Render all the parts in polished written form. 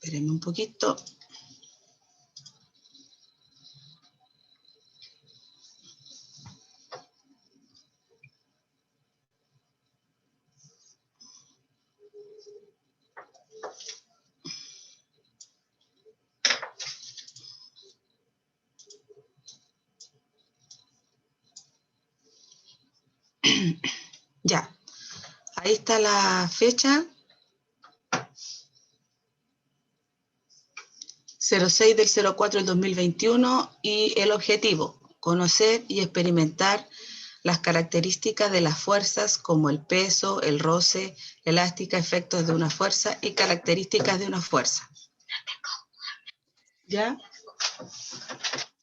Espérenme un poquito. Ya, ahí está la fecha. 06 del 04 del 2021 y el objetivo, conocer y experimentar las características de las fuerzas como el peso, el roce, elástica, efectos de una fuerza y características de una fuerza. ¿Ya?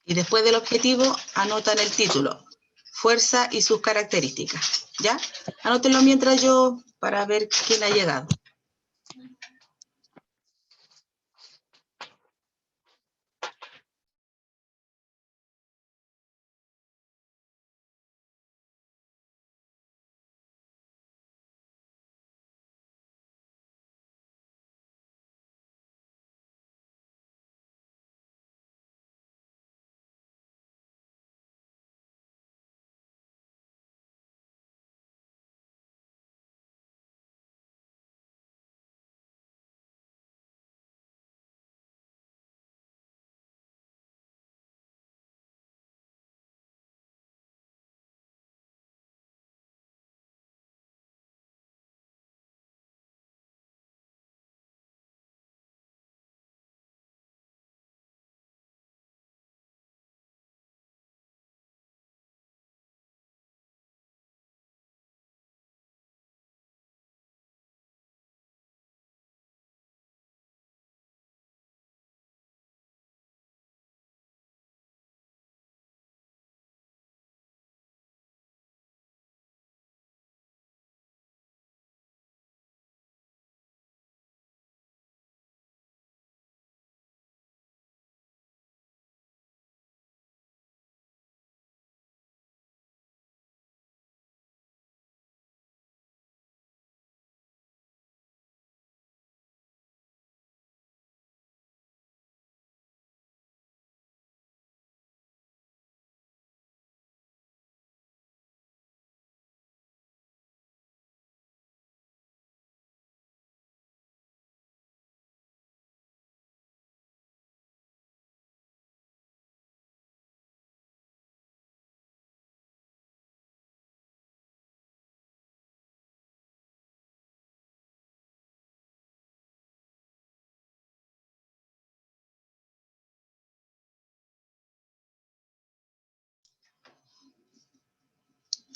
Y después del objetivo anotan el título, fuerza y sus características. ¿Ya? Anótenlo mientras yo para ver quién ha llegado.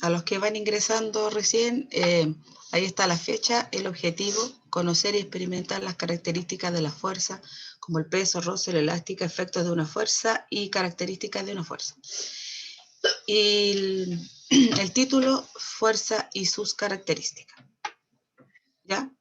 A los que van ingresando recién, ahí está la fecha, el objetivo, conocer y experimentar las características de la fuerza, como el peso, roce, la elástica, efectos de una fuerza y características de una fuerza. Y el título, fuerza y sus características. ¿Ya?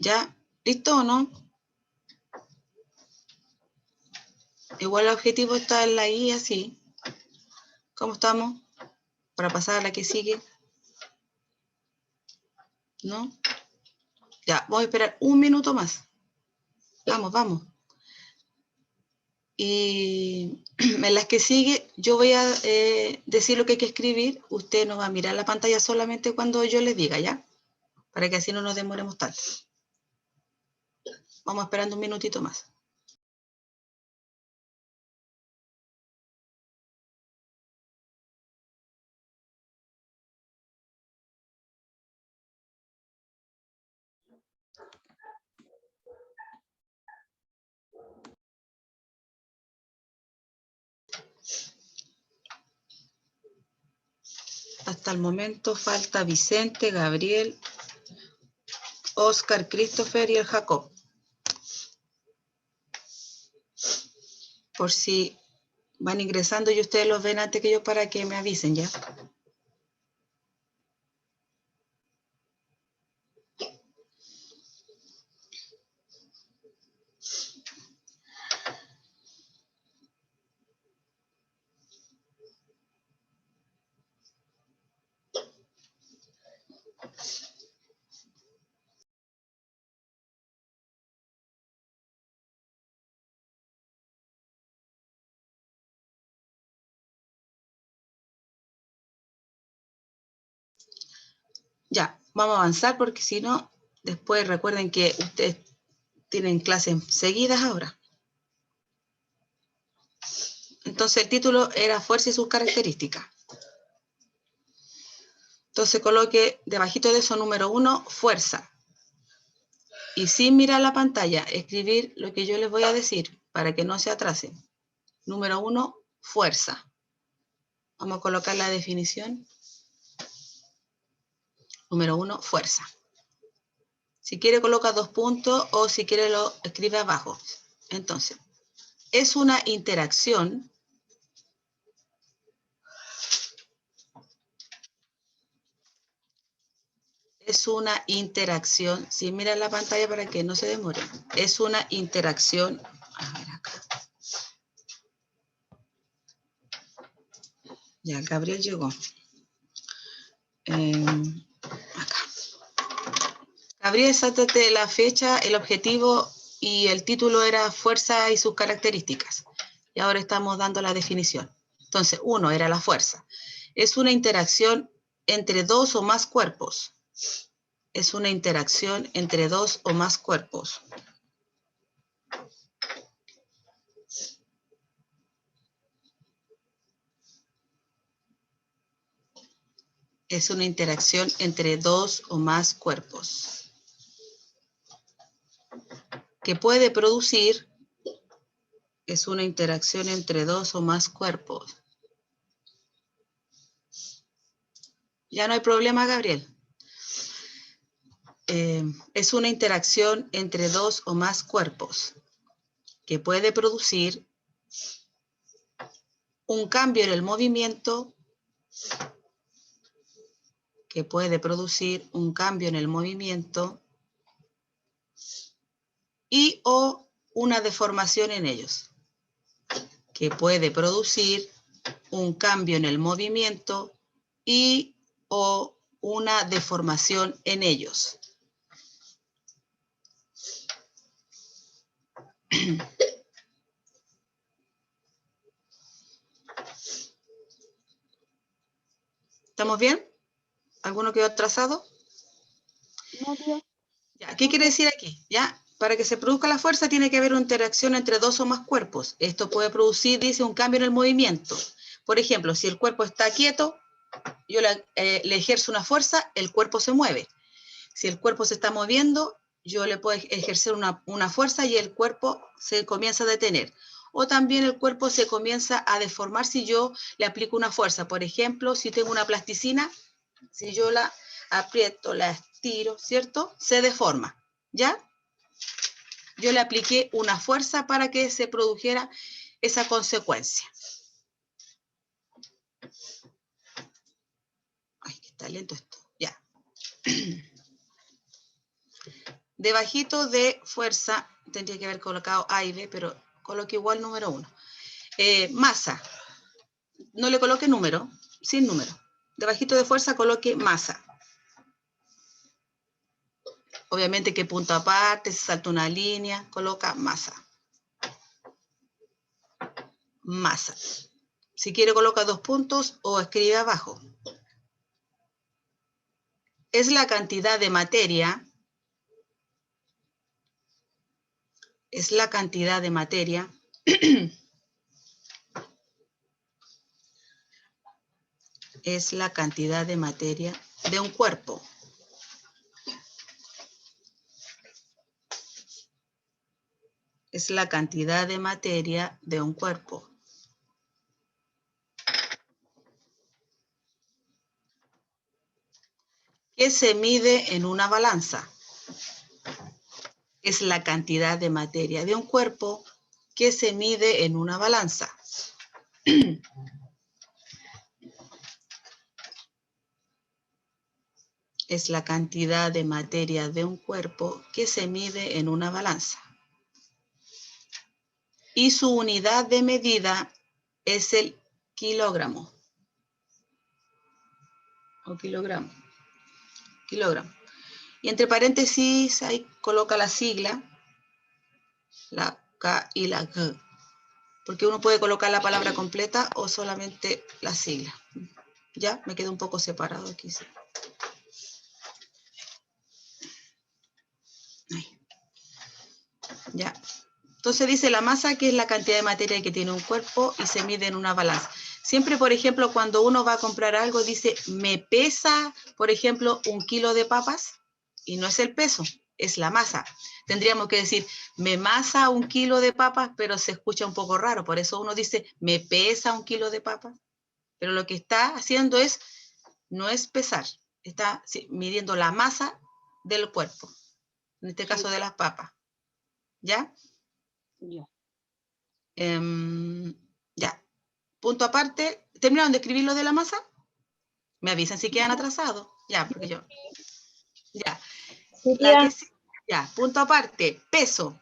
¿Ya? ¿Listo o no? Igual el objetivo está en la I así. ¿Cómo estamos? Para pasar a la que sigue. ¿No? Ya, voy a esperar un minuto más. Vamos, vamos. Y en las que sigue, yo voy a decir lo que hay que escribir. Usted no va a mirar la pantalla solamente cuando yo les diga, ¿ya? Para que así no nos demoremos tanto. Vamos esperando un minutito más. Hasta el momento falta Vicente, Gabriel, Oscar, Christopher y el Jacob. Por si van ingresando y ustedes los ven antes que yo para que me avisen, ¿ya? Ya, vamos a avanzar porque si no, después recuerden que ustedes tienen clases seguidas ahora. Entonces el título era Fuerza y sus características. Entonces coloque debajito de eso número 1, fuerza. Y sin mirar la pantalla, escribir lo que yo les voy a decir para que no se atrasen. Número 1, fuerza. Vamos a colocar la definición. Número 1, fuerza. Si quiere coloca 2 puntos o si quiere lo escribe abajo. Entonces, es una interacción si mira la pantalla para que no se demore, es una interacción, a ver acá. Ya, Gabriel llegó. Acá. Gabriel, sáltate la fecha, el objetivo y el título era fuerza y sus características. Y ahora estamos dando la definición. Entonces, 1 era la fuerza. Es una interacción entre 2 o más cuerpos. Es una interacción entre 2 o más cuerpos. Es una interacción entre 2 o más cuerpos. Que puede producir, es una interacción entre 2 o más cuerpos. Ya no hay problema, Gabriel. Es una interacción entre 2 o más cuerpos que puede producir un cambio en el movimiento, y o una deformación en ellos, que puede producir un cambio en el movimiento y o una deformación en ellos. ¿Estamos bien? ¿Alguno quedó atrasado? No, tío. Ya, ¿qué quiere decir aquí? ¿Ya? Para que se produzca la fuerza tiene que haber una interacción entre 2 o más cuerpos. Esto puede producir, dice, un cambio en el movimiento. Por ejemplo, si el cuerpo está quieto, yo le ejerzo una fuerza, el cuerpo se mueve. Si el cuerpo se está moviendo, yo le puedo ejercer una fuerza y el cuerpo se comienza a detener. O también el cuerpo se comienza a deformar si yo le aplico una fuerza. Por ejemplo, si tengo una plasticina, si yo la aprieto, la estiro, ¿cierto? Se deforma, ¿ya? Yo le apliqué una fuerza para que se produjera esa consecuencia. Ay, que está lento esto. Ya. Debajito de fuerza, tendría que haber colocado A y B, pero coloque igual número 1. Masa. No le coloque número, sin número. Debajito de fuerza coloque masa. Obviamente que punto aparte, se salta una línea, coloca masa. Masa. Si quiere coloca 2 puntos o escribe abajo. Es la cantidad de materia. Es la cantidad de materia. Es la cantidad de materia de un cuerpo. Es la cantidad de materia de un cuerpo. ¿Qué se mide en una balanza? Es la cantidad de materia de un cuerpo que se mide en una balanza. Es la cantidad de materia de un cuerpo que se mide en una balanza. Y su unidad de medida es el kilogramo. O kilogramo. Kilogramo. Y entre paréntesis ahí coloca la sigla, la K y la G. Porque uno puede colocar la palabra completa o solamente la sigla. Ya, me quedo un poco separado aquí. Sí. Ahí. Ya. Entonces dice la masa, que es la cantidad de materia que tiene un cuerpo y se mide en una balanza. Siempre, por ejemplo, cuando uno va a comprar algo, dice, me pesa, por ejemplo, 1 kilo de papas, y no es el peso, es la masa. Tendríamos que decir, me masa 1 kilo de papas, pero se escucha un poco raro, por eso uno dice, me pesa 1 kilo de papas, pero lo que está haciendo es, no es pesar, está midiendo la masa del cuerpo, en este caso de las papas, ¿ya? Ya. Ya. Punto aparte. ¿Terminaron de escribir lo de la masa? Me avisan si quedan atrasados. Ya, porque yo. Ya. Sí, La tía. que, ya. Punto aparte. Peso.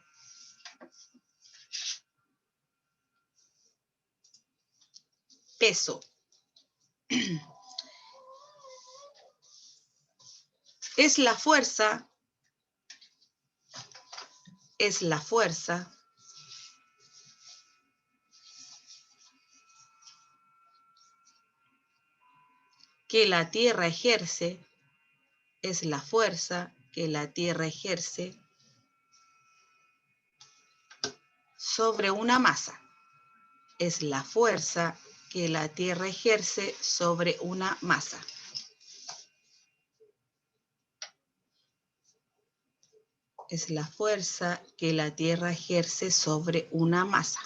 Peso. Es la fuerza. Es la fuerza. Que la Tierra ejerce. Es la fuerza que la Tierra ejerce sobre una masa. Es la fuerza que la Tierra ejerce sobre una masa. Es la fuerza que la Tierra ejerce sobre una masa.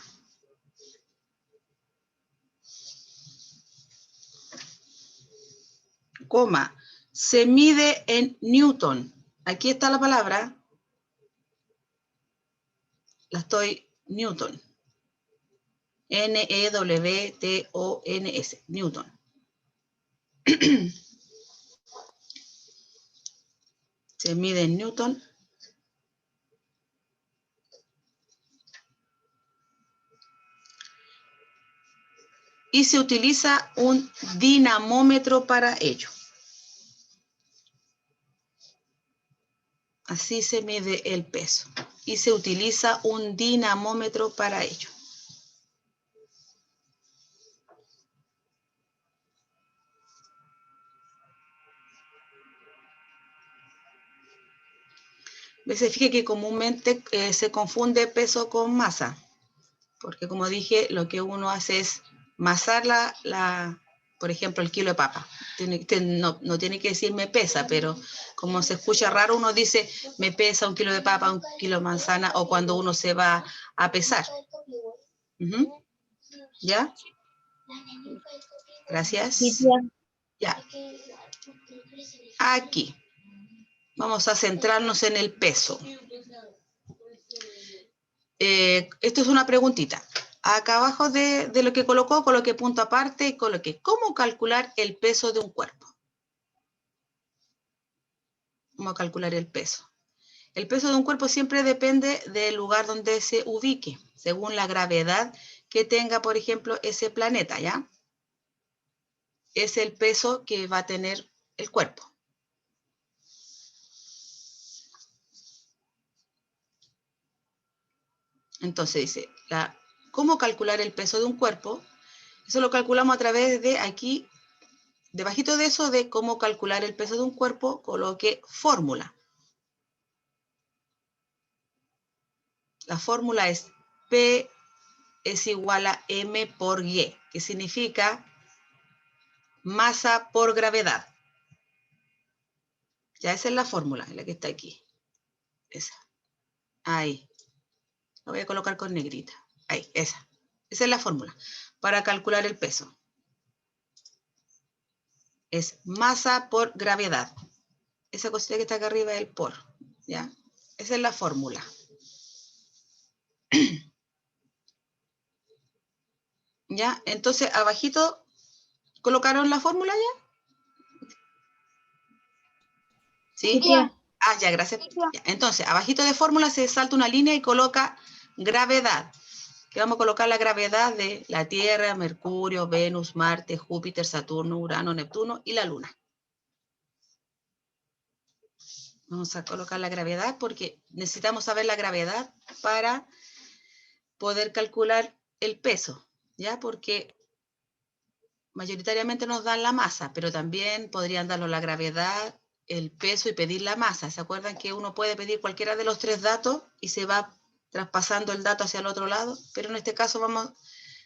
Coma, se mide en Newton. Aquí está la palabra. La estoy, Newton. N-E-W-T-O-N-S, Newton. Se mide en Newton. Y se utiliza un dinamómetro para ello. Así se mide el peso. Y se utiliza un dinamómetro para ello. Se fija que comúnmente se confunde peso con masa. Porque como dije, lo que uno hace es masar por ejemplo, el kilo de papa. No tiene que decir me pesa, pero como se escucha raro, uno dice me pesa 1 kilo de papa, 1 kilo de manzana, o cuando uno se va a pesar. ¿Ya? Gracias. Sí, tía. Ya. Aquí. Vamos a centrarnos en el peso. Esto es una preguntita. Acá abajo de lo que colocó, coloqué punto aparte y coloqué ¿cómo calcular el peso de un cuerpo? ¿Cómo calcular el peso? El peso de un cuerpo siempre depende del lugar donde se ubique. según la gravedad que tenga, por ejemplo, ese planeta, ¿ya? Es el peso que va a tener el cuerpo. Entonces dice, ¿cómo calcular el peso de un cuerpo? Eso lo calculamos a través de aquí, debajito de eso, de cómo calcular el peso de un cuerpo, coloque fórmula. La fórmula es P es igual a M por Y, que significa masa por gravedad. Ya esa es la fórmula, la que está aquí. Esa. Ahí. La voy a colocar con negrita. Ahí, esa. Esa es la fórmula para calcular el peso. Es masa por gravedad. Esa cosita que está acá arriba es el por. ¿Ya? Esa es la fórmula. ¿Ya? Entonces, abajito, ¿colocaron la fórmula ya? ¿Sí? Ya. Ah, ya, gracias. Ya. Entonces, abajito de fórmula se salta una línea y coloca gravedad. Que vamos a colocar la gravedad de la Tierra, Mercurio, Venus, Marte, Júpiter, Saturno, Urano, Neptuno y la Luna. Vamos a colocar la gravedad porque necesitamos saber la gravedad para poder calcular el peso, ¿ya? Porque mayoritariamente nos dan la masa, pero también podrían darnos la gravedad, el peso y pedir la masa. ¿Se acuerdan que uno puede pedir cualquiera de los tres datos y se va traspasando el dato hacia el otro lado? Pero en este caso vamos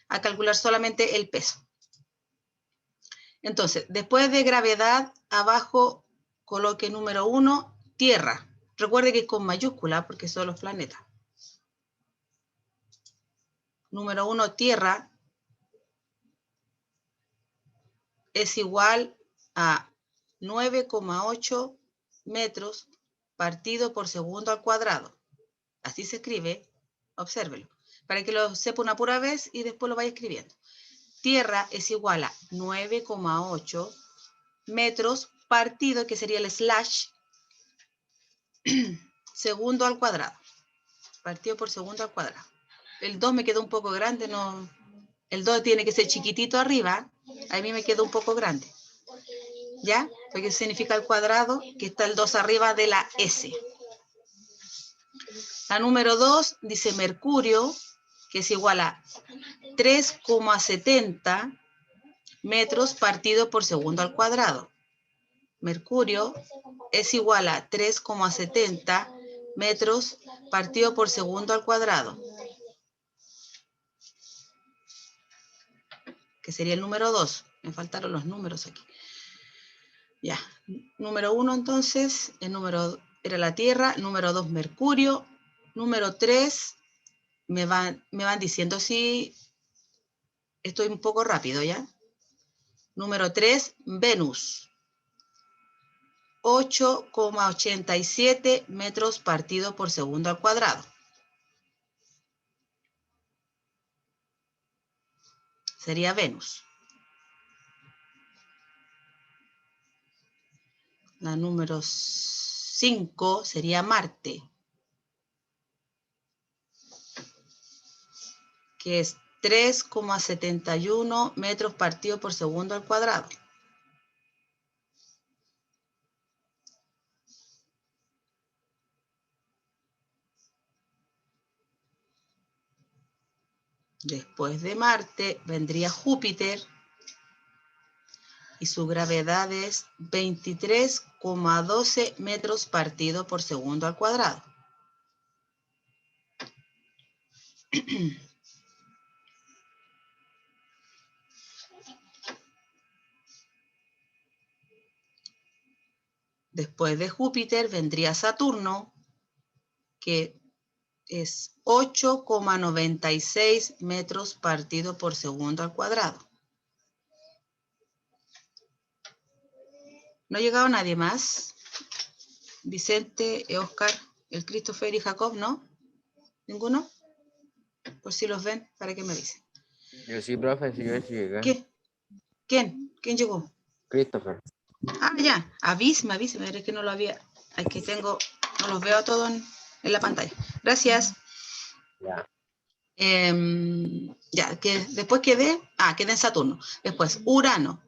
a calcular solamente el peso. Entonces, después de gravedad, abajo coloque número 1, Tierra. Recuerde que es con mayúscula porque son los planetas. Número 1, Tierra, es igual a 9,8 metros partido por segundo al cuadrado. Así se escribe, obsérvelo, para que lo sepa una pura vez y después lo vaya escribiendo. Tierra es igual a 9,8 metros partido, que sería el slash, segundo al cuadrado. Partido por segundo al cuadrado. El 2 me quedó un poco grande, no. El 2 tiene que ser chiquitito arriba, a mí me quedó un poco grande. ¿Ya? Porque eso significa el cuadrado, que está el 2 arriba de la S. La número 2 dice Mercurio, que es igual a 3,70 metros partido por segundo al cuadrado. Mercurio es igual a 3,70 metros partido por segundo al cuadrado, que sería el número 2. Me faltaron los números aquí. Ya, número 1 entonces, el número era la Tierra, número 2 Mercurio, número 3 me van diciendo si estoy un poco rápido, ¿ya? Número 3, Venus, 8,87 metros partido por segundo al cuadrado. Sería Venus. La número 5 sería Marte, que es 3,71 metros partido por segundo al cuadrado. Después de Marte vendría Júpiter y su gravedad es 23,12 metros partido por segundo al cuadrado. Después de Júpiter vendría Saturno, que es 8,96 metros partido por segundo al cuadrado. ¿No ha llegado nadie más? Vicente, Oscar, el Christopher y Jacob, ¿no? ¿Ninguno? Por si los ven, para que me avisen. Yo sí, profe, sí, yo sí llegué. ¿Qué? ¿Quién? ¿Quién llegó? Christopher. Ah, ya, avísame, es que no lo había, es que tengo, no los veo todos en la pantalla. Gracias. Ya. Ya, que después quedé en Saturno. Después, Urano,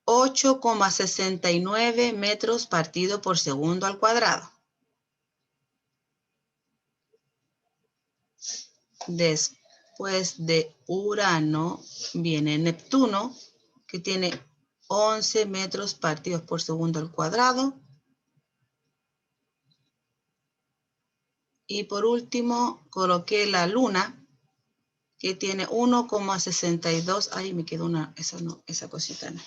8,69 metros partido por segundo al cuadrado. Después de Urano viene Neptuno, que tiene 11 metros partidos por segundo al cuadrado. Y por último, coloqué la Luna, que tiene 1,62. Ahí me quedó esa cosita no.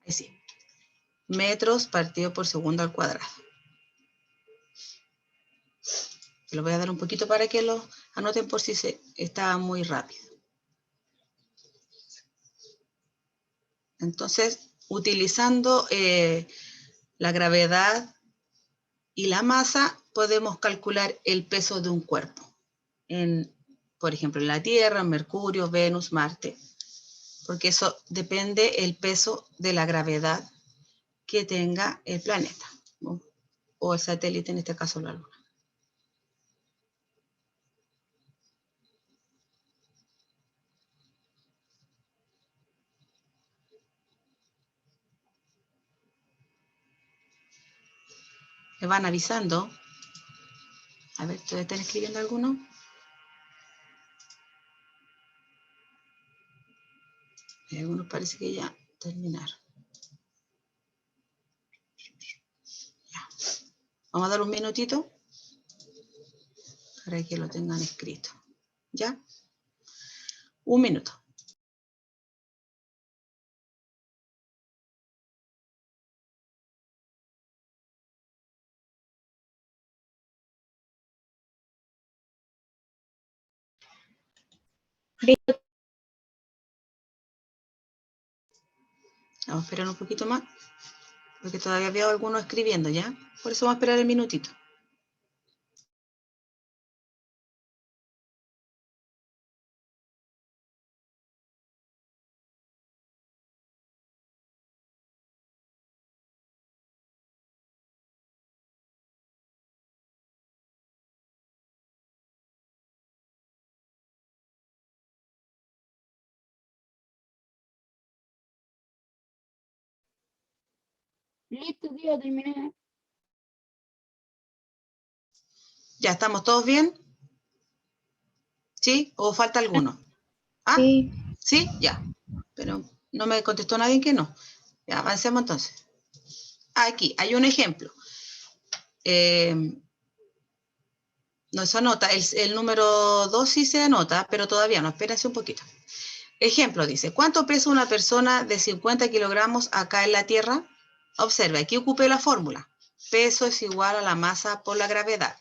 Ahí sí. Metros partido por segundo al cuadrado. Lo voy a dar un poquito para que lo anoten por si está muy rápido. Entonces, utilizando la gravedad y la masa, podemos calcular el peso de un cuerpo. Por ejemplo, en la Tierra, Mercurio, Venus, Marte. Porque eso depende el peso de la gravedad que tenga el planeta, ¿no? O el satélite, en este caso la Luna. Me van avisando. A ver, ¿todavía están escribiendo alguno? Algunos parece que ya terminaron. Ya. Vamos a dar un minutito para que lo tengan escrito. ¿Ya? Un minuto. Vamos a esperar un poquito más, porque todavía veo algunos escribiendo, ¿ya? Por eso vamos a esperar el minutito. Listo, tío, terminé. ¿Ya estamos todos bien? ¿Sí? ¿O falta alguno? ¿Ah? Sí. ¿Sí? Ya. Pero no me contestó nadie que no. Ya, avancemos entonces. Aquí hay un ejemplo. No se anota. El número 2 sí se anota, pero todavía no. Espérense un poquito. Ejemplo dice, ¿cuánto pesa una persona de 50 kilogramos acá en la Tierra? Observe, aquí ocupé la fórmula. Peso es igual a la masa por la gravedad.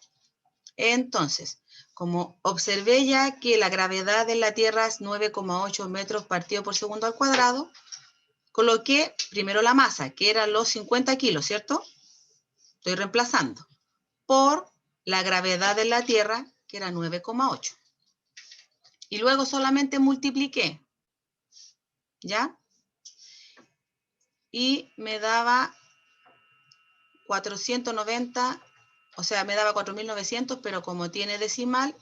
Entonces, como observé ya que la gravedad en la Tierra es 9,8 metros partido por segundo al cuadrado, coloqué primero la masa, que eran los 50 kilos, ¿cierto? Estoy reemplazando por la gravedad en la Tierra, que era 9,8. Y luego solamente multipliqué, ¿ya? Y me daba 490, o sea, me daba 4.900, pero como tiene decimal,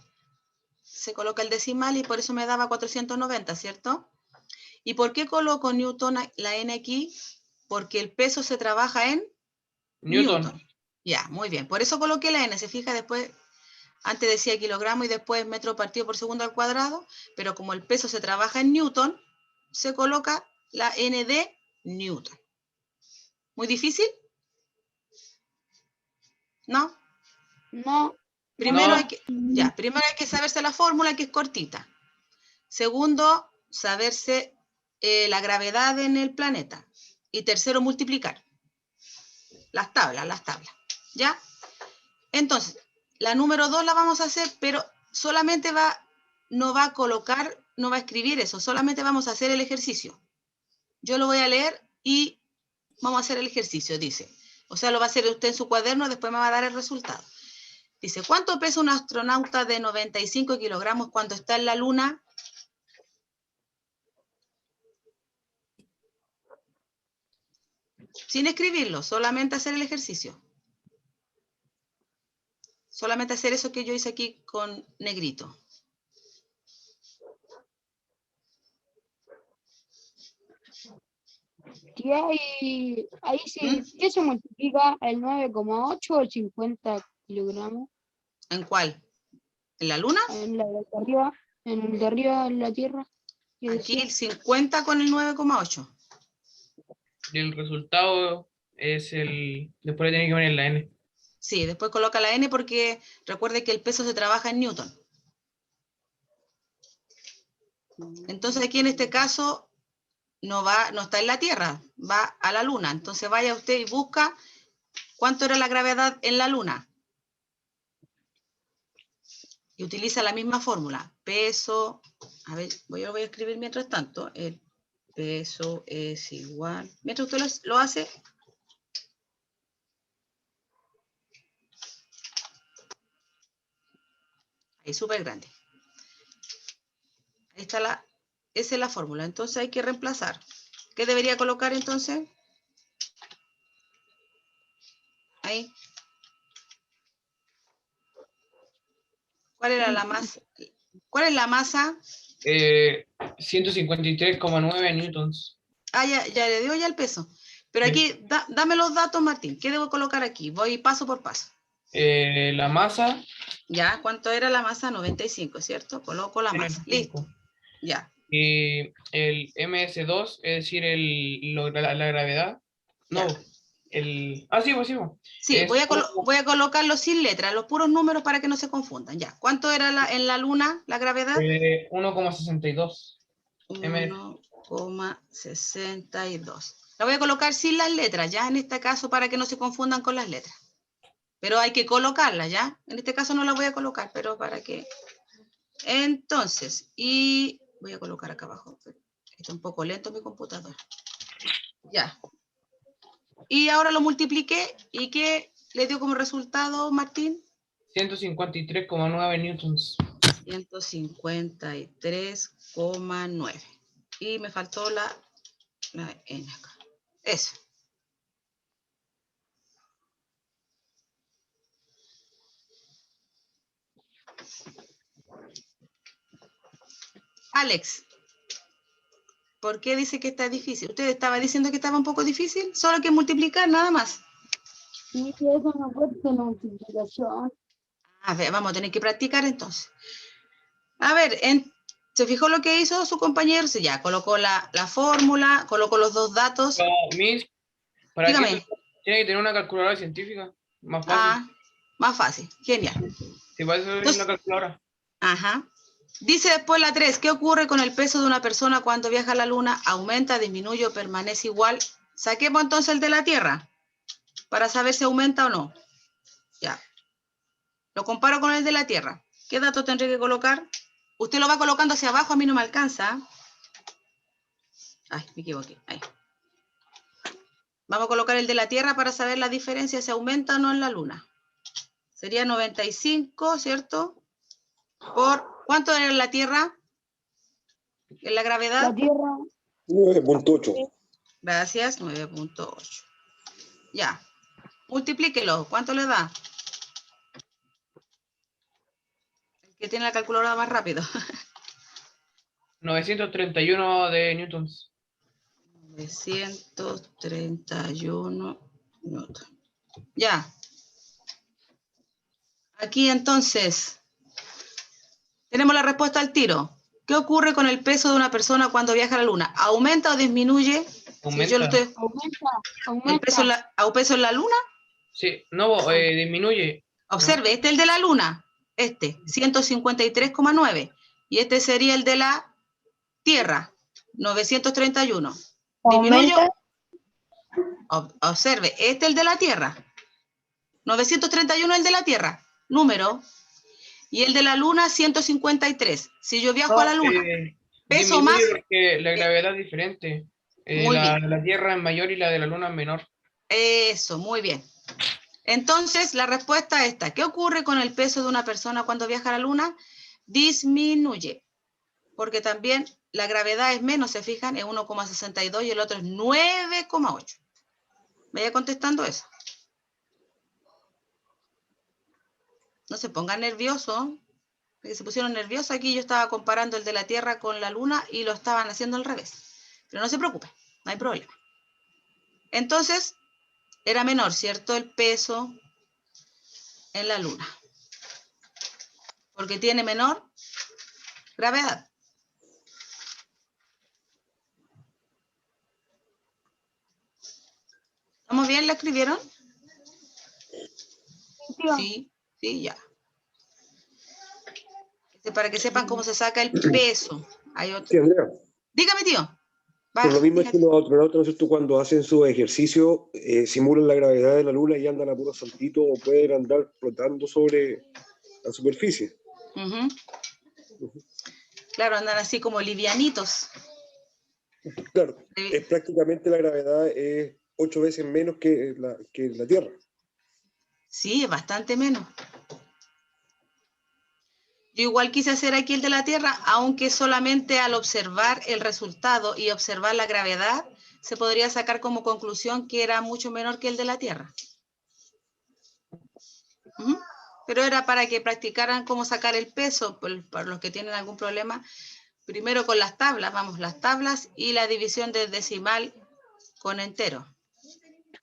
se coloca el decimal y por eso me daba 490, ¿cierto? ¿Y por qué coloco Newton, la N aquí? Porque el peso se trabaja en Newton. Ya, muy bien. Por eso coloqué la N. Se fija después, antes decía kilogramo y después metro partido por segundo al cuadrado, pero como el peso se trabaja en Newton, se coloca la N de Newton. ¿Muy difícil? ¿No? No. Primero hay que saberse la fórmula, que es cortita. Segundo, saberse la gravedad en el planeta. Y tercero, multiplicar. Las tablas. ¿Ya? Entonces, la número 2 la vamos a hacer, pero solamente no va a colocar, no va a escribir eso, solamente vamos a hacer el ejercicio. Yo lo voy a leer y vamos a hacer el ejercicio, dice. O sea, lo va a hacer usted en su cuaderno, después me va a dar el resultado. Dice, ¿cuánto pesa un astronauta de 95 kilogramos cuando está en la Luna? Sin escribirlo, solamente hacer el ejercicio. Solamente hacer eso que yo hice aquí con negrito. Tía, y ahí sí, ¿Mm? ¿qué se multiplica? ¿El 9,8 o el 50 kilogramos? ¿En cuál? ¿En la luna? En la de arriba, en el de arriba en la Tierra, que Aquí decía. el 50 con el 9,8. Y el resultado es el... Después le tiene que poner la N. Sí, después coloca la N porque recuerde que el peso se trabaja en Newton. Entonces aquí en este caso no está en la Tierra, va a la Luna. Entonces vaya usted y busca cuánto era la gravedad en la Luna. Y utiliza la misma fórmula. Peso, a ver, yo lo voy a escribir mientras tanto. El peso es igual. Mientras usted lo hace, ahí súper grande. Ahí está esa es la fórmula. Entonces hay que reemplazar. ¿Qué debería colocar entonces? Ahí. ¿Cuál era la masa? ¿Cuál es la masa? 153,9 newtons. Ah, ya le dio ya el peso. Pero Sí. aquí, dame los datos, Martín. ¿Qué debo colocar aquí? Voy paso por paso. La masa... Ya, ¿cuánto era la masa? 95, ¿cierto? Coloco la masa. Listo. Ya. Y el MS2, es decir, la gravedad. No, Ya. sí, pues sí. Sí, Es voy a colocarlo sin letras, los puros números para que no se confundan. Ya. ¿Cuánto era en la luna la gravedad? 1,62 m. 1,62. La voy a colocar sin las letras, ya en este caso para que no se confundan con las letras. Pero hay que colocarla, ¿ya? En este caso no la voy a colocar, pero para que... Entonces, y voy a colocar acá abajo. Está un poco lento mi computadora. Ya. Y ahora lo multipliqué. ¿Y qué le dio como resultado, Martín? 153,9 newtons. 153,9. Y me faltó la N acá. Eso. Alex, ¿por qué dice que está difícil? ¿Usted estaba diciendo que estaba un poco difícil? Solo hay que multiplicar, nada más. Sí, eso no puede ser multiplicación. A ver, vamos a tener que practicar entonces. A ver, ¿se fijó lo que hizo su compañero? Sí, ya, colocó la fórmula, colocó los dos datos. Miss, ¿para qué Dígame. tiene que tener una calculadora científica? Más fácil. Ah, más fácil. Genial. Si para eso es una calculadora. Ajá. Dice después la 3, ¿qué ocurre con el peso de una persona cuando viaja a la Luna? ¿Aumenta, disminuye o permanece igual? Saquemos entonces el de la Tierra para saber si aumenta o no. Ya. Lo comparo con el de la Tierra. ¿Qué dato tendré que colocar? Usted lo va colocando hacia abajo, a mí no me alcanza. Ay, me equivoqué. Ahí. Vamos a colocar el de la Tierra para saber la diferencia, si aumenta o no en la Luna. Sería 95, ¿cierto? ¿Por cuánto era en la Tierra? ¿En la gravedad? La Tierra. 9,8. Gracias, 9,8. Ya. Multiplíquelo. ¿Cuánto le da? El que tiene la calculadora más rápido. 931 de newtons. 931 newton. Ya. Aquí entonces tenemos la respuesta al tiro. ¿Qué ocurre con el peso de una persona cuando viaja a la Luna? ¿Aumenta o disminuye? Aumenta. ¿El peso en la Luna? Sí, no, disminuye. Observe, este es el de la Luna. Este, 153,9. Y este sería el de la Tierra, 931. ¿Disminuyo? Observe, este es el de la Tierra. 931 es el de la Tierra, número. Y el de la Luna, 153. Si yo viajo a la Luna, peso más. Porque la gravedad es diferente. Muy bien. La Tierra es mayor y la de la Luna es menor. Eso, muy bien. Entonces, la respuesta es esta. ¿Qué ocurre con el peso de una persona cuando viaja a la Luna? Disminuye. Porque también la gravedad es menos, se fijan, es 1,62 y el otro es 9,8. Vaya contestando eso. No se pongan nerviosos. Que se pusieron nerviosos aquí. Yo estaba comparando el de la Tierra con la Luna y lo estaban haciendo al revés. Pero no se preocupen, no hay problema. Entonces, era menor, ¿cierto? El peso en la Luna. Porque tiene menor gravedad. ¿Estamos bien? ¿La escribieron? Sí, sí, ya. Para que sepan cómo se saca el peso. Hay otro. Sí, Andrea. Dígame, tío. Por lo mismo es que los astronautas, ¿no es cierto?, cuando hacen su ejercicio, simulan la gravedad de la Luna y andan a puro saltito o pueden andar flotando sobre la superficie. Claro, andan así como livianitos. Claro, es prácticamente la gravedad es 8 veces menos que la Tierra. Sí, es bastante menos. Yo igual quise hacer aquí el de la Tierra, aunque solamente al observar el resultado y observar la gravedad, se podría sacar como conclusión que era mucho menor que el de la Tierra. Pero era para que practicaran cómo sacar el peso, para los que tienen algún problema. Primero con las tablas, vamos, las tablas y la división del decimal con entero.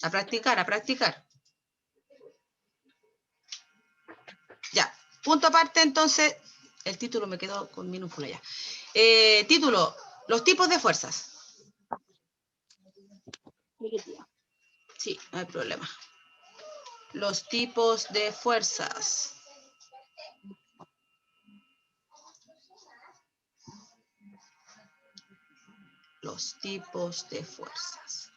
A practicar, a practicar. Ya, punto aparte, entonces, el título me quedó con minúscula ya. Título, los tipos de fuerzas. Sí, no hay problema. Los tipos de fuerzas. Los tipos de fuerzas.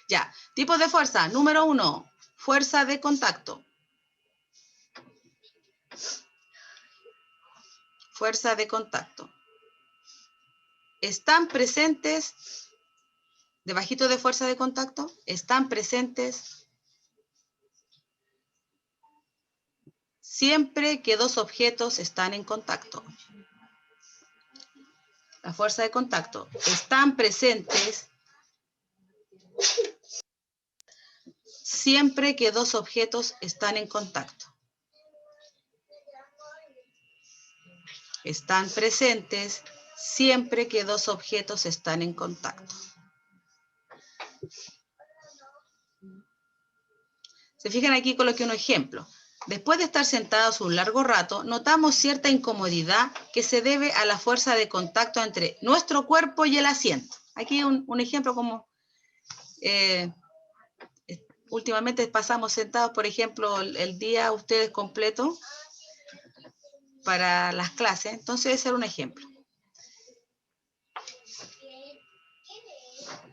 Ya, tipos de fuerza. Número 1, fuerza de contacto. Fuerza de contacto. Están presentes, debajito de fuerza de contacto, están presentes siempre que dos objetos están en contacto. La fuerza de contacto. Están presentes siempre que dos objetos están en contacto. Están presentes siempre que dos objetos están en contacto. Se fijan aquí, coloqué un ejemplo. Después de estar sentados un largo rato, notamos cierta incomodidad que se debe a la fuerza de contacto entre nuestro cuerpo y el asiento. Aquí un ejemplo como últimamente pasamos sentados, por ejemplo, el día ustedes completo para las clases. Entonces ese era un ejemplo.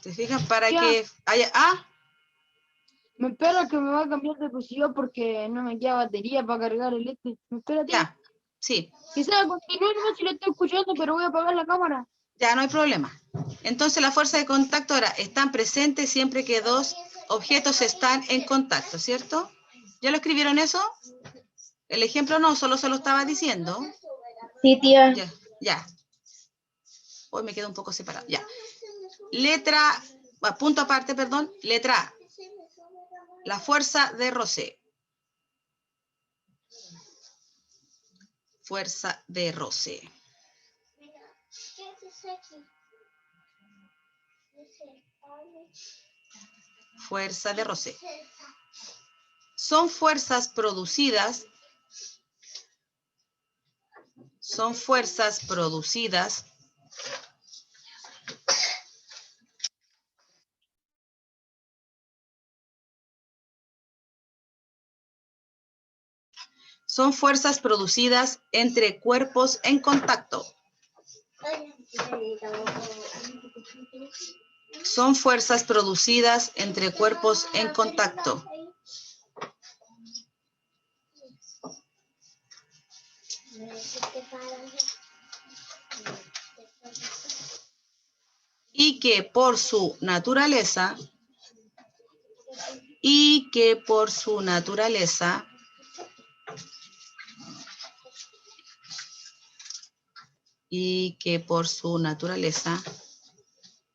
¿Se fijan? Para que haya... Me espera que me va a cambiar de posición porque no me queda batería para cargar el este. ¿Me espera, tío? Ya, sí. Quizás continúe nomás si lo estoy escuchando, pero voy a apagar la cámara. Ya, no hay problema. Entonces la fuerza de contacto ahora están presentes siempre que dos objetos están en contacto, ¿cierto? ¿Ya lo escribieron eso? El ejemplo no, solo se lo estaba diciendo. Sí, tía. Ya, ya. Hoy me quedo un poco separado. Ya. Letra, punto aparte, perdón. Letra A. La fuerza de roce. Fuerza de roce. Fuerza de roce. Son fuerzas producidas. Son fuerzas producidas entre cuerpos en contacto. Son fuerzas producidas entre cuerpos en contacto. Y que por su naturaleza y que por su naturaleza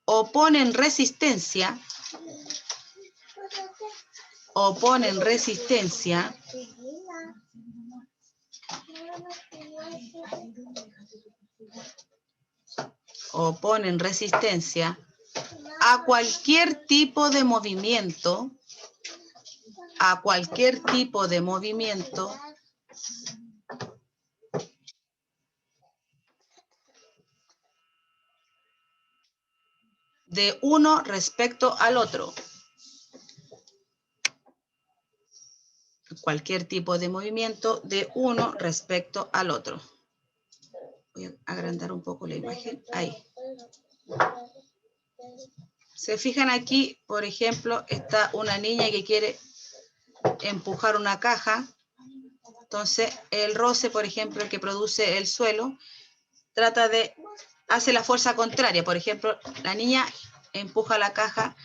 oponen resistencia a cualquier tipo de movimiento, de uno respecto al otro. Cualquier tipo de movimiento de uno respecto al otro. Voy a agrandar un poco la imagen. Ahí. Se fijan aquí, por ejemplo, está una niña que quiere empujar una caja. Entonces, el roce, por ejemplo, que produce el suelo, hace la fuerza contraria. Por ejemplo, la niña empuja la caja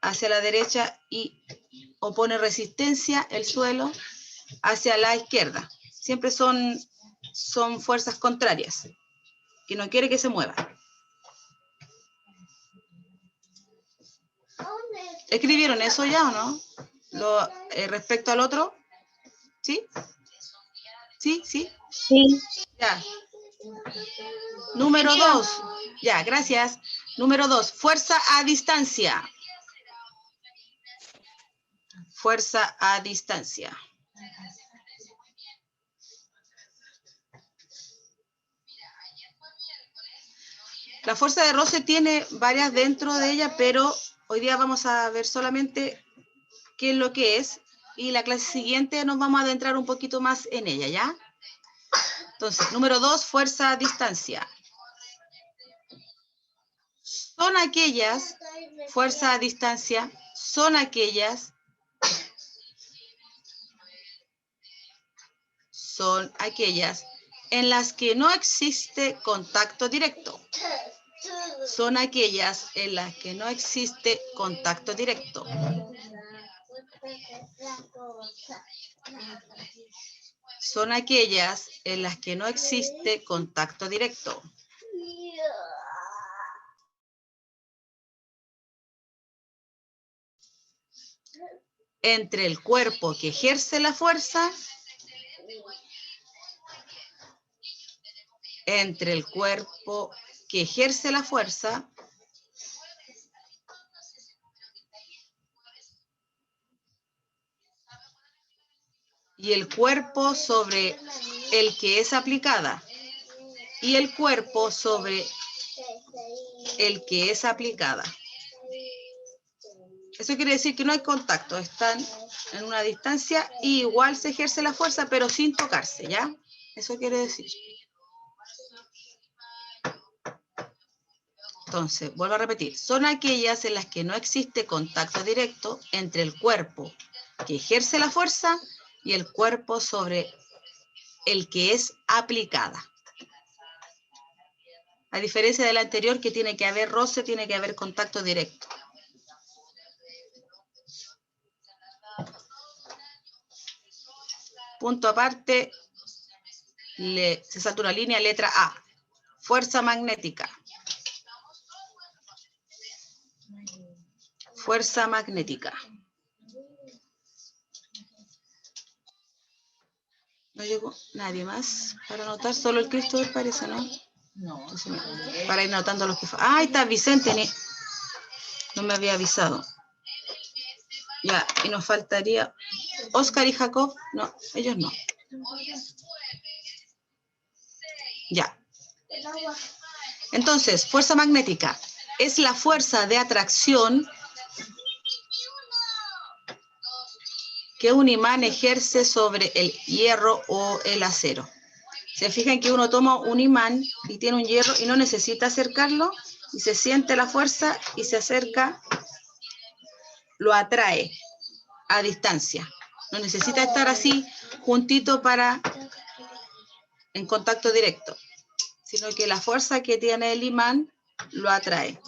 hacia la derecha y opone resistencia el suelo hacia la izquierda. Siempre son fuerzas contrarias, que no quiere que se mueva. ¿Escribieron eso ya o no? Respecto al otro. ¿Sí? ¿Sí? ¿Sí? Sí. Ya. Número 2. Ya, gracias. Número 2. Fuerza a distancia. Fuerza a distancia. La fuerza de roce tiene varias dentro de ella, pero hoy día vamos a ver solamente qué es lo que es. Y la clase siguiente nos vamos a adentrar un poquito más en ella, ¿ya? Entonces, número 2, fuerza a distancia. Son aquellas en las que no existe contacto directo. Son aquellas en las que no existe contacto directo. Son aquellas en las que no existe contacto directo. Entre el cuerpo que ejerce la fuerza y el cuerpo sobre el que es aplicada. Eso quiere decir que no hay contacto, están en una distancia y igual se ejerce la fuerza, pero sin tocarse, ¿ya? Eso quiere decir. Entonces, vuelvo a repetir, son aquellas en las que no existe contacto directo entre el cuerpo que ejerce la fuerza y el cuerpo sobre el que es aplicada. A diferencia del anterior, que tiene que haber roce, tiene que haber contacto directo. Punto aparte, se salta una línea, letra A. Fuerza magnética. Fuerza magnética. No llegó nadie más para anotar, solo el Cristo parece, ¿no? No. Entonces, para ir anotando los que... ¡Ah, ahí está Vicente! No me había avisado. Ya, y nos faltaría Oscar y Jacob. No, ellos no. Ya. Entonces, fuerza magnética es la fuerza de atracción que un imán ejerce sobre el hierro o el acero. Se fijan que uno toma un imán y tiene un hierro y no necesita acercarlo y se siente la fuerza y se acerca, lo atrae a distancia. No necesita estar así juntito en contacto directo, sino que la fuerza que tiene el imán lo atrae.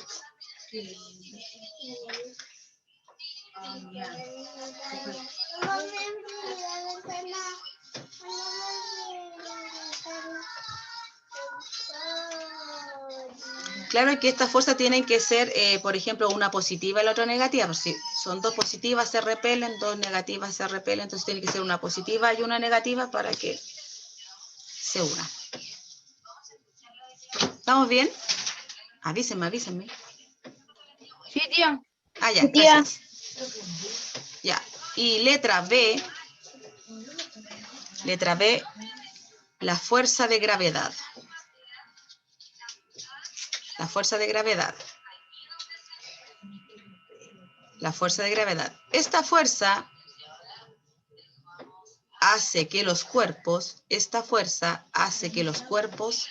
Claro que estas fuerzas tienen que ser, por ejemplo, una positiva y la otra negativa. Si son dos positivas se repelen, dos negativas se repelen, entonces tiene que ser una positiva y una negativa para que se unan. ¿Estamos bien? Avísenme, avísenme. Sí, tía. Ah, ya, Sí, tía. gracias. Ya, y letra B, la fuerza de gravedad. La fuerza de gravedad. La fuerza de gravedad. Esta fuerza hace que los cuerpos, esta fuerza hace que los cuerpos,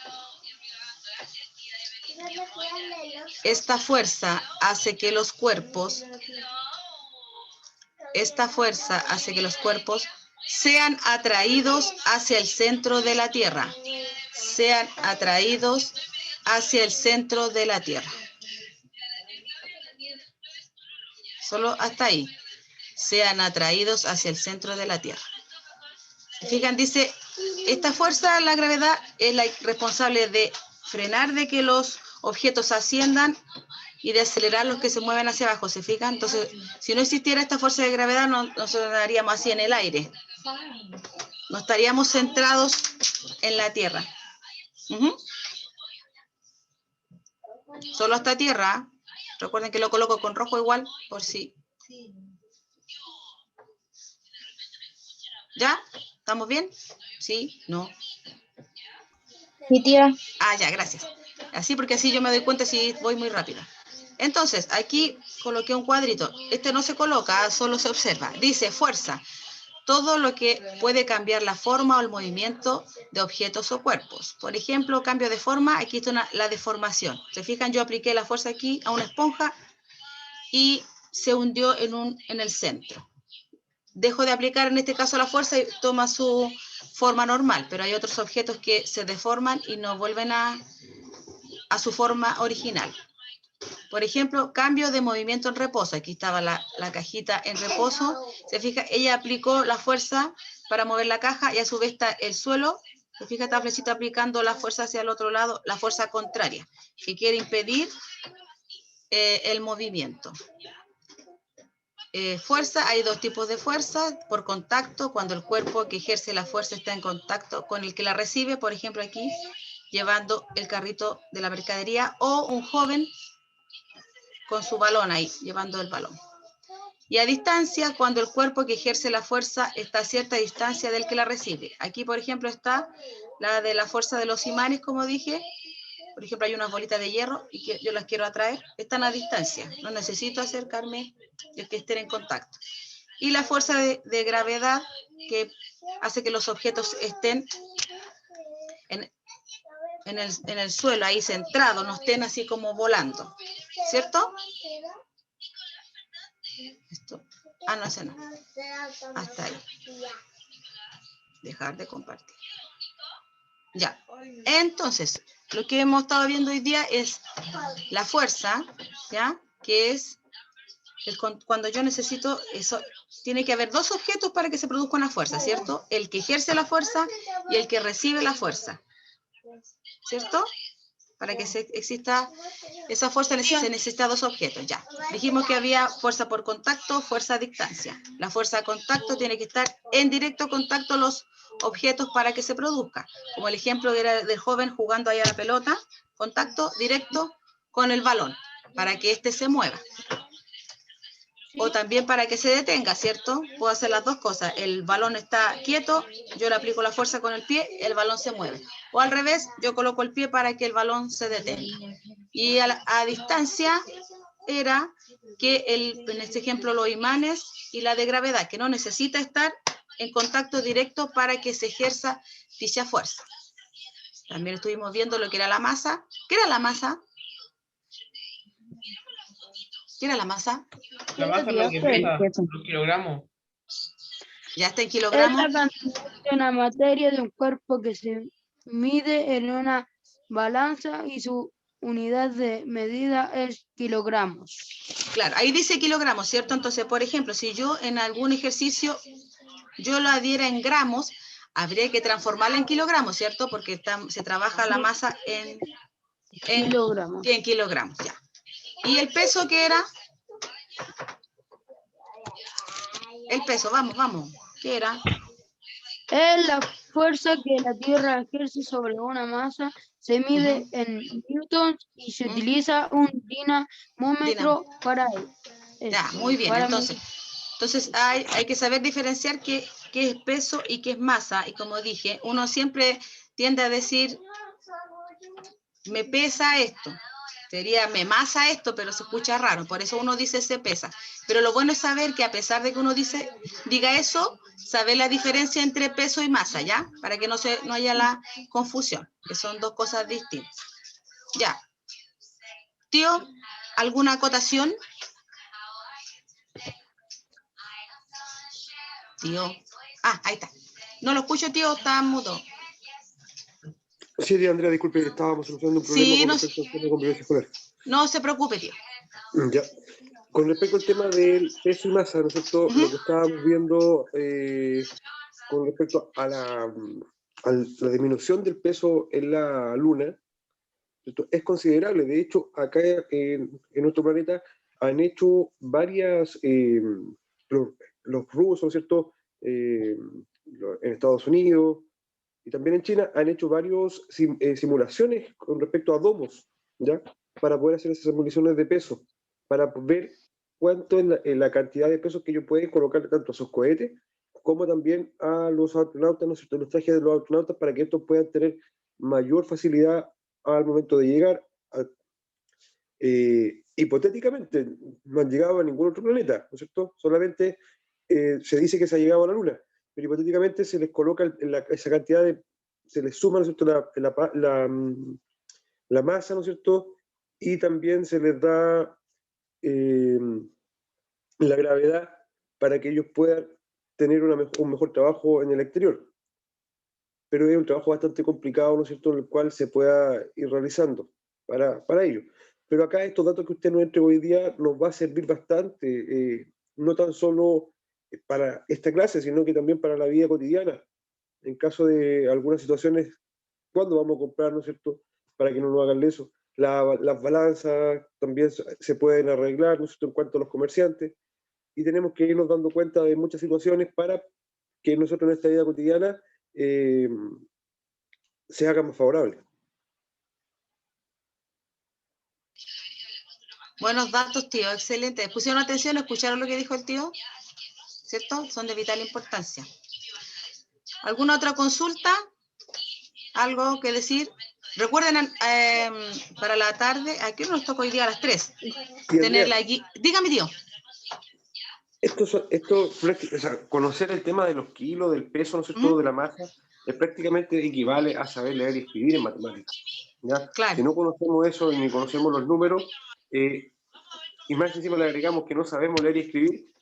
esta fuerza hace que los cuerpos, esta fuerza hace que los cuerpos sean atraídos hacia el centro de la Tierra. Sean atraídos hacia el centro de la Tierra. Solo hasta ahí. Sean atraídos hacia el centro de la Tierra. ¿Se fijan? Dice, esta fuerza, la gravedad, es la responsable de frenar de que los objetos asciendan y de acelerar los que se mueven hacia abajo. ¿Se fijan? Entonces, si no existiera esta fuerza de gravedad, no nos daríamos así en el aire. No estaríamos centrados en la Tierra. Solo hasta Tierra. Recuerden que lo coloco con rojo igual, por si. ¿Ya? ¿Estamos bien? ¿Sí? ¿No? Sí, tía. Ah, ya, gracias. Así porque así yo me doy cuenta si voy muy rápido. Entonces, aquí coloqué un cuadrito. Este no se coloca, solo se observa. Dice fuerza. Todo lo que puede cambiar la forma o el movimiento de objetos o cuerpos. Por ejemplo, cambio de forma, aquí está la deformación. ¿Se fijan? Yo apliqué la fuerza aquí a una esponja y se hundió en el centro. Dejo de aplicar en este caso la fuerza y toma su forma normal, pero hay otros objetos que se deforman y no vuelven a su forma original. Por ejemplo, cambio de movimiento en reposo. Aquí estaba la cajita en reposo. Se fija, ella aplicó la fuerza para mover la caja y a su vez está el suelo. Se fija, esta flechita aplicando la fuerza hacia el otro lado, la fuerza contraria, que quiere impedir el movimiento. Fuerza, hay dos tipos de fuerza, por contacto, cuando el cuerpo que ejerce la fuerza está en contacto con el que la recibe, por ejemplo aquí, llevando el carrito de la mercadería, o un joven con su balón ahí, llevando el balón. Y a distancia, cuando el cuerpo que ejerce la fuerza está a cierta distancia del que la recibe. Aquí, por ejemplo, está la de la fuerza de los imanes, como dije. Por ejemplo, hay unas bolitas de hierro y que yo las quiero atraer. Están a distancia, no necesito acercarme y que estén en contacto. Y la fuerza de gravedad que hace que los objetos estén en el suelo, ahí centrados, no estén así como volando. ¿Cierto? Esto. Ah, no, ese no. Hasta ahí. Dejar de compartir. Ya. Entonces, lo que hemos estado viendo hoy día es la fuerza, ¿ya? Que es cuando yo necesito eso. Tiene que haber dos objetos para que se produzca una fuerza, ¿cierto? El que ejerce la fuerza y el que recibe la fuerza. ¿Cierto? Para que exista esa fuerza se necesita dos objetos, ya. Dijimos que había fuerza por contacto, fuerza a distancia. La fuerza a contacto tiene que estar en directo contacto los objetos para que se produzca. Como el ejemplo era del joven jugando ahí a la pelota, contacto directo con el balón, para que éste se mueva. O también para que se detenga, ¿cierto? Puedo hacer las dos cosas. El balón está quieto, yo le aplico la fuerza con el pie, el balón se mueve. O al revés, yo coloco el pie para que el balón se detenga. Y a distancia era que en este ejemplo los imanes y la de gravedad, que no necesita estar en contacto directo para que se ejerza dicha fuerza. También estuvimos viendo lo que era la masa. ¿Qué era la masa? ¿Qué era la masa? La masa es lo que pesa, los kilogramos. Ya está en Es kilogramos. la cantidad de una materia de un cuerpo que se mide en una balanza y su unidad de medida es kilogramos. Claro, ahí dice kilogramos, ¿cierto? Entonces, por ejemplo, si yo en algún ejercicio yo lo adhiera en gramos, habría que transformarla en kilogramos, ¿cierto? Porque se trabaja la masa en Kilogramos. en kilogramos, ya. ¿Y el peso qué era? El peso, vamos, ¿qué era? Es la fuerza que la Tierra ejerce sobre una masa, se mide en newtons y se utiliza un dinamómetro para Ya, muy bien, para entonces hay que saber diferenciar qué es peso y qué es masa, y como dije, uno siempre tiende a decir, me pesa esto, sería me masa esto, pero se escucha raro, por eso uno dice se pesa. Pero lo bueno es saber que a pesar de que uno diga eso, saber la diferencia entre peso y masa, ¿ya? Para que no haya la confusión, que son dos cosas distintas. Ya. Tío, ¿alguna acotación? Tío. Ahí está. No lo escucho, tío, está mudo. Sí, Andrea, disculpe, estábamos solucionando un problema Sí, con respecto al tema de convivencia escolar. No se preocupe, tío. Ya. Con respecto al tema del peso y masa, ¿no es cierto? Lo que estábamos viendo con respecto a la disminución del peso en la Luna, ¿cierto? Es considerable. De hecho, acá en nuestro planeta han hecho varias, los rusos, ¿no es cierto? En Estados Unidos y también en China han hecho varias simulaciones con respecto a domos, ¿ya? Para poder hacer esas simulaciones de peso, para ver cuánto es la cantidad de peso que ellos pueden colocar tanto a sus cohetes como también a los astronautas, ¿no es cierto? Los trajes de los astronautas, para que estos puedan tener mayor facilidad al momento de llegar. Hipotéticamente, no han llegado a ningún otro planeta, ¿no es cierto? Solamente se dice que se ha llegado a la Luna, pero hipotéticamente se les coloca esa cantidad se les suma, ¿no es cierto?, la masa, ¿no es cierto?, y también se les da la gravedad para que ellos puedan tener un mejor trabajo en el exterior. Pero es un trabajo bastante complicado, ¿no es cierto?, el cual se pueda ir realizando para ello. Pero acá estos datos que usted nos entrega hoy día nos va a servir bastante, no tan solo para esta clase, sino que también para la vida cotidiana. En caso de algunas situaciones, ¿cuándo vamos a comprar, no es cierto?, para que no nos hagan eso? Las balanzas también se pueden arreglar, ¿no es cierto?, en cuanto a los comerciantes, y tenemos que irnos dando cuenta de muchas situaciones para que nosotros en esta vida cotidiana se haga más favorable. Buenos datos, tío, excelente. ¿Pusieron atención? ¿Escucharon lo que dijo el tío? ¿Cierto? Son de vital importancia. ¿Alguna otra consulta? ¿Algo que decir? Recuerden, para la tarde, aquí nos toca hoy día a las 3. Tener la guía. Dígame, tío. O sea, conocer el tema de los kilos, del peso, ¿no es cierto?, de la masa, es prácticamente equivale a saber leer y escribir en matemáticas, ¿ya? Claro. Si no conocemos eso y ni conocemos los números, y más encima le agregamos que no sabemos leer y escribir,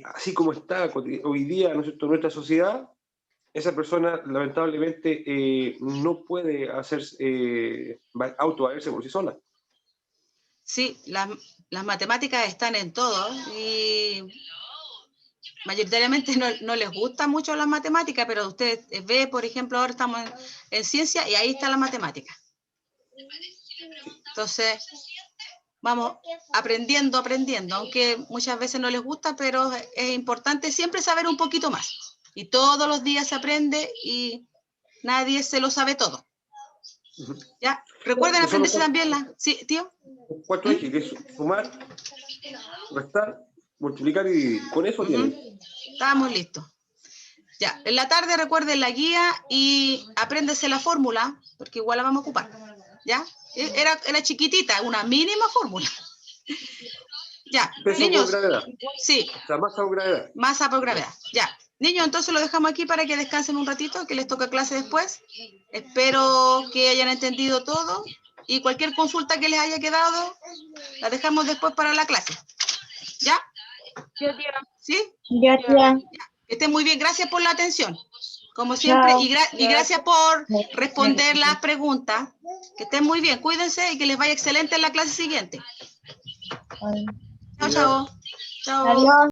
así como está hoy día, ¿no es cierto?, nuestra sociedad, esa persona lamentablemente no puede autovalerse por sí sola. Sí, las matemáticas están en todo y mayoritariamente no les gusta mucho las matemáticas, pero usted ve, por ejemplo, ahora estamos en ciencia y ahí está la matemática. Entonces, vamos aprendiendo, aunque muchas veces no les gusta, pero es importante siempre saber un poquito más. Y todos los días se aprende y nadie se lo sabe todo. ¿Ya? Recuerden aprenderse también ¿Sí, tío? 4 ejes, que es sumar, restar, multiplicar y dividir. Con eso tienen. Estamos listos. Ya, en la tarde recuerden la guía y apréndese la fórmula, porque igual la vamos a ocupar. ¿Ya? Era chiquitita, una mínima fórmula. Ya, peso niños. por gravedad. Sí. O sea, masa por gravedad. Masa por gravedad. Ya. Niños, entonces lo dejamos aquí para que descansen un ratito, que les toca clase después. Espero que hayan entendido todo y cualquier consulta que les haya quedado, la dejamos después para la clase. ¿Ya? Ya, tía. ¿Sí? Ya, tía. Que estén muy bien. Gracias por la atención. Como siempre, Chao. y gracias por responder las preguntas. Que estén muy bien, cuídense y que les vaya excelente en la clase siguiente. Chao, chao. Chao. Adiós.